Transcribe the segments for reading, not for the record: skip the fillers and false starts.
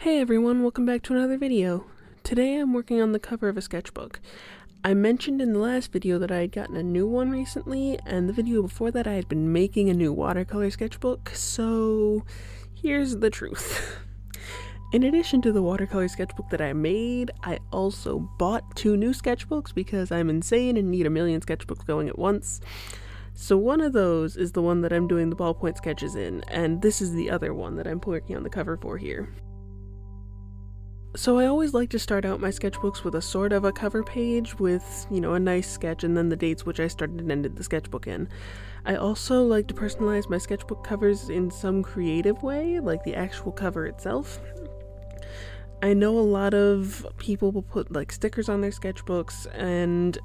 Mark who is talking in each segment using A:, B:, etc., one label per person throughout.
A: Hey everyone, welcome back to another video. Today I'm working on the cover of a sketchbook. I mentioned in the last video that I had gotten a new one recently, and the video before that I had been making a new watercolor sketchbook, so here's the truth. In addition to the watercolor sketchbook that I made, I also bought 2 new sketchbooks because I'm insane and need a million sketchbooks going at once. So one of those is the one that I'm doing the ballpoint sketches in, and this is the other one that I'm working on the cover for here. So I always like to start out my sketchbooks with a sort of a cover page with, a nice sketch and then the dates which I started and ended the sketchbook in. I also like to personalize my sketchbook covers in some creative way, like the actual cover itself. I know a lot of people will put like stickers on their sketchbooks, and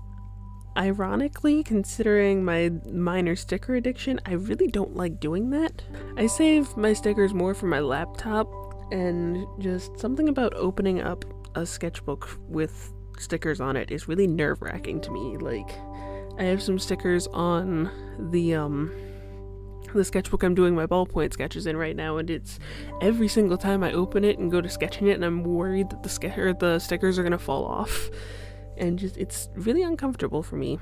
A: ironically, considering my minor sticker addiction, I really don't like doing that. I save my stickers more for my laptop, and just something about opening up a sketchbook with stickers on it is really nerve-wracking to me. Like, I have some stickers on the sketchbook I'm doing my ballpoint sketches in right now, and it's every single time I open it and go to sketching it, and I'm worried that the stickers are gonna fall off, and it's really uncomfortable for me.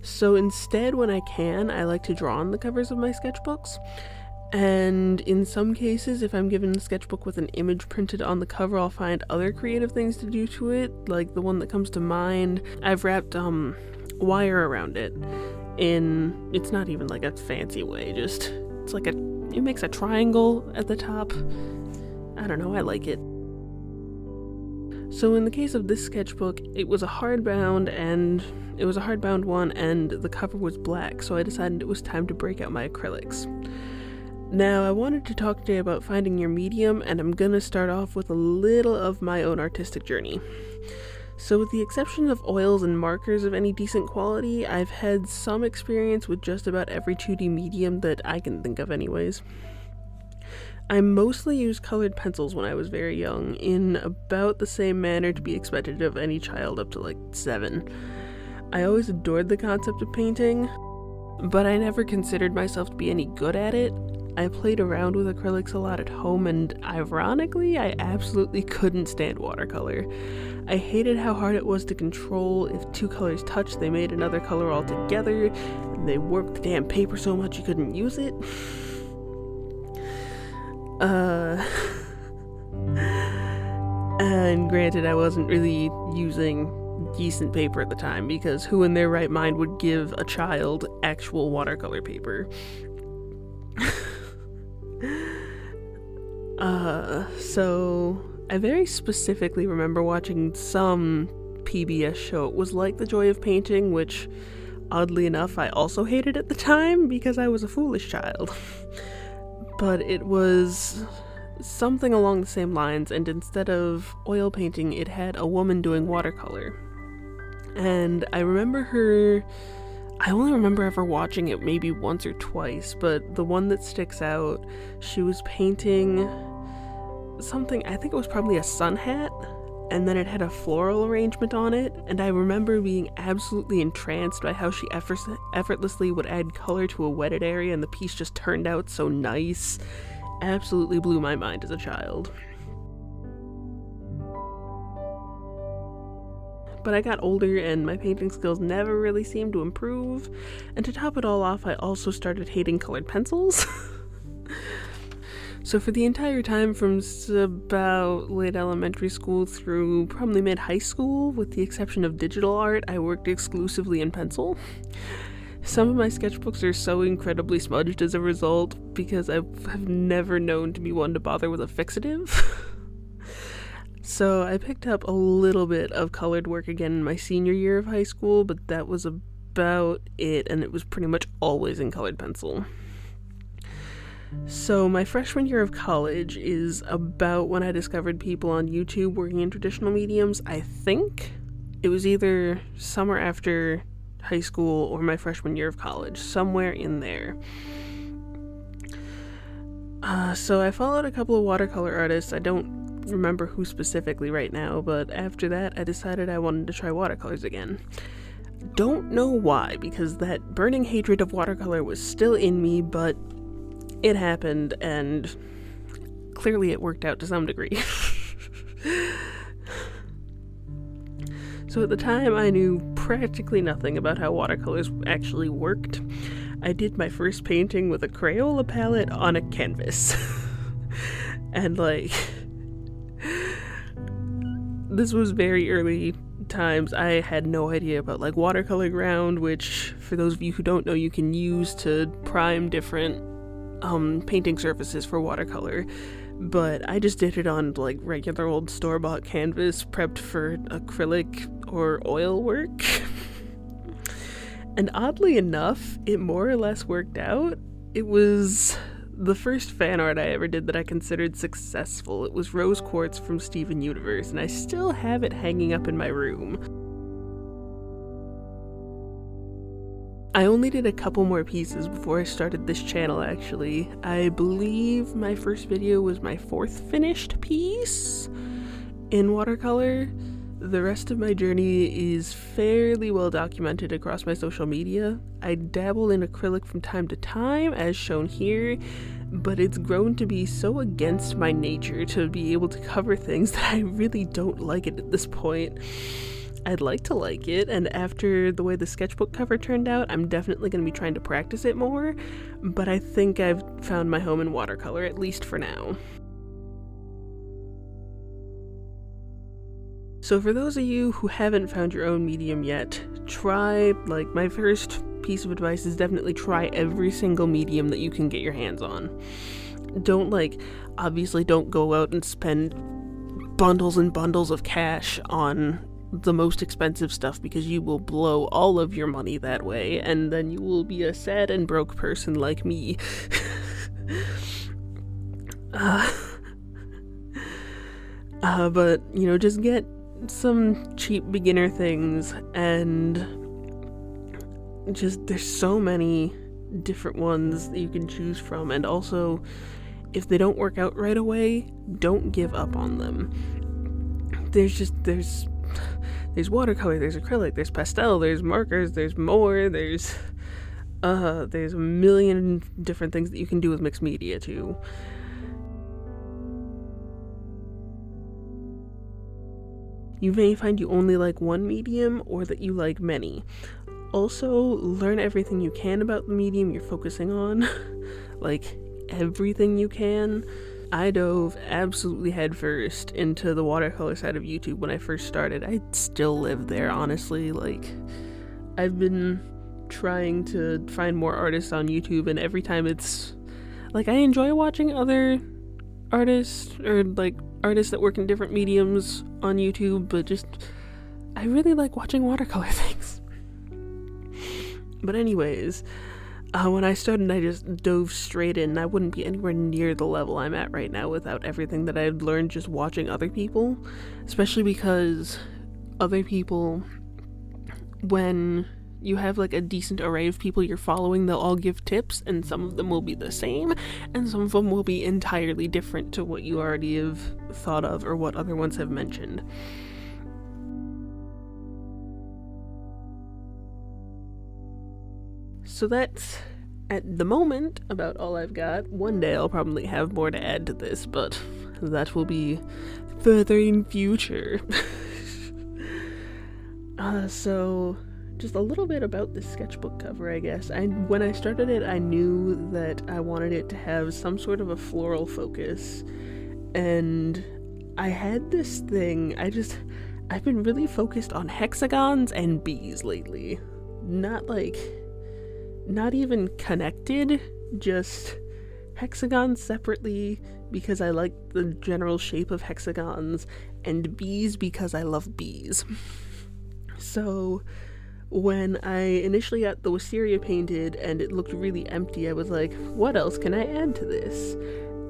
A: So instead, when I can, I like to draw on the covers of my sketchbooks. And in some cases, if I'm given a sketchbook with an image printed on the cover, I'll find other creative things to do to it. Like the one that comes to mind, I've wrapped wire around it it's not even like a fancy way, just it makes a triangle at the top. I don't know, I like it. So in the case of this sketchbook, it was a hardbound one, and the cover was black, so I decided it was time to break out my acrylics. Now, I wanted to talk today about finding your medium, and I'm gonna start off with a little of my own artistic journey. So with the exception of oils and markers of any decent quality, I've had some experience with just about every 2D medium that I can think of anyways. I mostly used colored pencils when I was very young, in about the same manner to be expected of any child up to like 7. I always adored the concept of painting, but I never considered myself to be any good at it. I played around with acrylics a lot at home, and ironically, I absolutely couldn't stand watercolor. I hated how hard it was to control. If 2 colors touched, they made another color altogether, and they warped the damn paper so much you couldn't use it. And granted, I wasn't really using decent paper at the time, because who in their right mind would give a child actual watercolor paper? So I very specifically remember watching some PBS show. It was like The Joy of Painting, which oddly enough I also hated at the time because I was a foolish child. But it was something along the same lines, and instead of oil painting, it had a woman doing watercolor. And I only remember ever watching it maybe once or twice, but the one that sticks out, she was painting something, I think it was probably a sun hat, and then it had a floral arrangement on it, and I remember being absolutely entranced by how she effortlessly would add color to a wetted area, and the piece just turned out so nice. Absolutely blew my mind as a child. But I got older and my painting skills never really seemed to improve, and to top it all off, I also started hating colored pencils. So for the entire time from about late elementary school through probably mid-high school, with the exception of digital art, I worked exclusively in pencil. Some of my sketchbooks are so incredibly smudged as a result, because I have never known to be one to bother with a fixative. So I picked up a little bit of colored work again in my senior year of high school, but that was about it, and it was pretty much always in colored pencil. So my freshman year of college is about when I discovered people on YouTube working in traditional mediums. I think it was either summer after high school or my freshman year of college, somewhere in there. So I followed a couple of watercolor artists. I don't remember who specifically right now, but after that I decided I wanted to try watercolors again. Don't know why, because that burning hatred of watercolor was still in me, but it happened, and clearly it worked out to some degree. So at the time, I knew practically nothing about how watercolors actually worked. I did my first painting with a Crayola palette on a canvas. And like, this was very early times. I had no idea about like watercolor ground, which for those of you who don't know, you can use to prime different painting surfaces for watercolor. But I just did it on like regular old store-bought canvas prepped for acrylic or oil work. And oddly enough, it more or less worked out. It was the first fan art I ever did that I considered successful. It was Rose Quartz from Steven Universe, and I still have it hanging up in my room. I only did a couple more pieces before I started this channel, actually. I believe my first video was my 4th finished piece in watercolor. The rest of my journey is fairly well documented across my social media. I dabble in acrylic from time to time, as shown here, but it's grown to be so against my nature to be able to cover things that I really don't like it at this point. I'd like to like it, and after the way the sketchbook cover turned out, I'm definitely going to be trying to practice it more, but I think I've found my home in watercolor, at least for now. So for those of you who haven't found your own medium yet, try, like, my first piece of advice is definitely try every single medium that you can get your hands on. Don't, like, obviously don't go out and spend bundles and bundles of cash on the most expensive stuff, because you will blow all of your money that way, and then you will be a sad and broke person like me. But, you know, just get some cheap beginner things, and just there's so many different ones that you can choose from, and also if they don't work out right away, don't give up on them. There's watercolor, there's acrylic, there's pastel, there's markers, there's more, there's a million different things that you can do with mixed media too. You may find you only like one medium, or that you like many. Also, learn everything you can about the medium you're focusing on. Like, everything you can. I dove absolutely headfirst into the watercolor side of YouTube when I first started. I still live there, honestly. Like, I've been trying to find more artists on YouTube, and every time it's like, I enjoy watching other artists, or like artists that work in different mediums on YouTube, but just I really like watching watercolor things. But anyways, when I started, I just dove straight in. I wouldn't be anywhere near the level I'm at right now without everything that I've learned just watching other people, especially because other people, when you have like a decent array of people you're following, they'll all give tips, and some of them will be the same, and some of them will be entirely different to what you already have thought of or what other ones have mentioned. So that's, at the moment, about all I've got. One day I'll probably have more to add to this, but that will be further in future. So just a little bit about the sketchbook cover, I guess. When I started it, I knew that I wanted it to have some sort of a floral focus, and I had this thing, I've been really focused on hexagons and bees lately. Not even connected, just hexagons separately because I like the general shape of hexagons, and bees because I love bees. So when I initially got the wisteria painted and it looked really empty, I was like, what else can I add to this?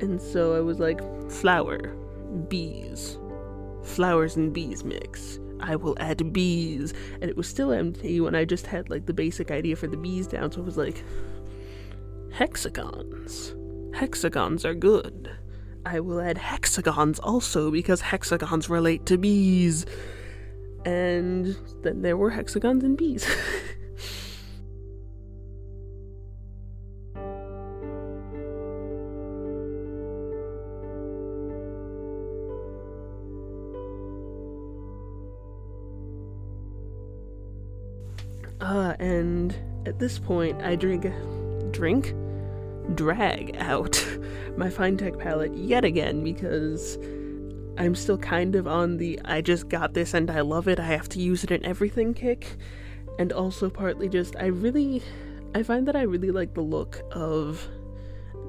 A: And so I was like, flower, bees, flowers and bees mix. I will add bees. And it was still empty when I just had like the basic idea for the bees down, so I was like, hexagons. Hexagons are good. I will add hexagons also because hexagons relate to bees. And then there were hexagons and bees. And at this point, I drag out my Finetech palette yet again because I'm still kind of on the I just got this and I love it, I have to use it in everything kick, and also partly just I find that I really like the look of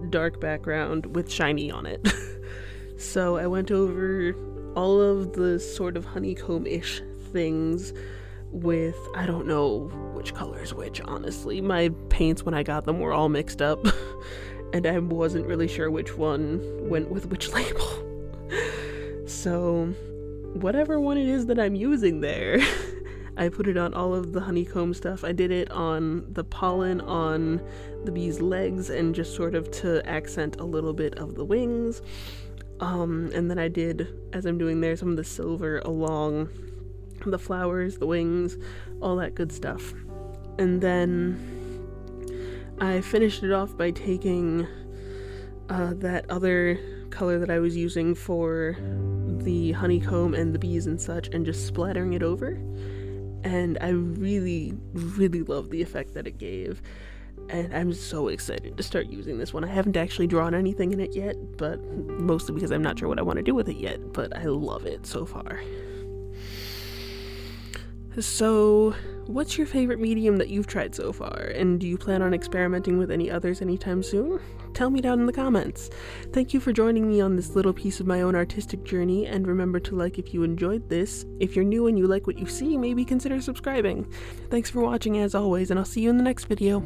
A: dark background with shiny on it. So I went over all of the sort of honeycomb-ish things with, I don't know which color's which, honestly. My paints when I got them were all mixed up and I wasn't really sure which one went with which label. So whatever one it is that I'm using there, I put it on all of the honeycomb stuff. I did it on the pollen on the bee's legs and just sort of to accent a little bit of the wings. And then I did, as I'm doing there, some of the silver along the flowers, the wings, all that good stuff. And then I finished it off by taking that other color that I was using for the honeycomb and the bees and such and just splattering it over. And I really, really love the effect that it gave. And I'm so excited to start using this one. I haven't actually drawn anything in it yet, but mostly because I'm not sure what I want to do with it yet, but I love it so far. So, what's your favorite medium that you've tried so far, and do you plan on experimenting with any others anytime soon? Tell me down in the comments. Thank you for joining me on this little piece of my own artistic journey, and remember to like if you enjoyed this. If you're new and you like what you see, maybe consider subscribing. Thanks for watching as always, and I'll see you in the next video.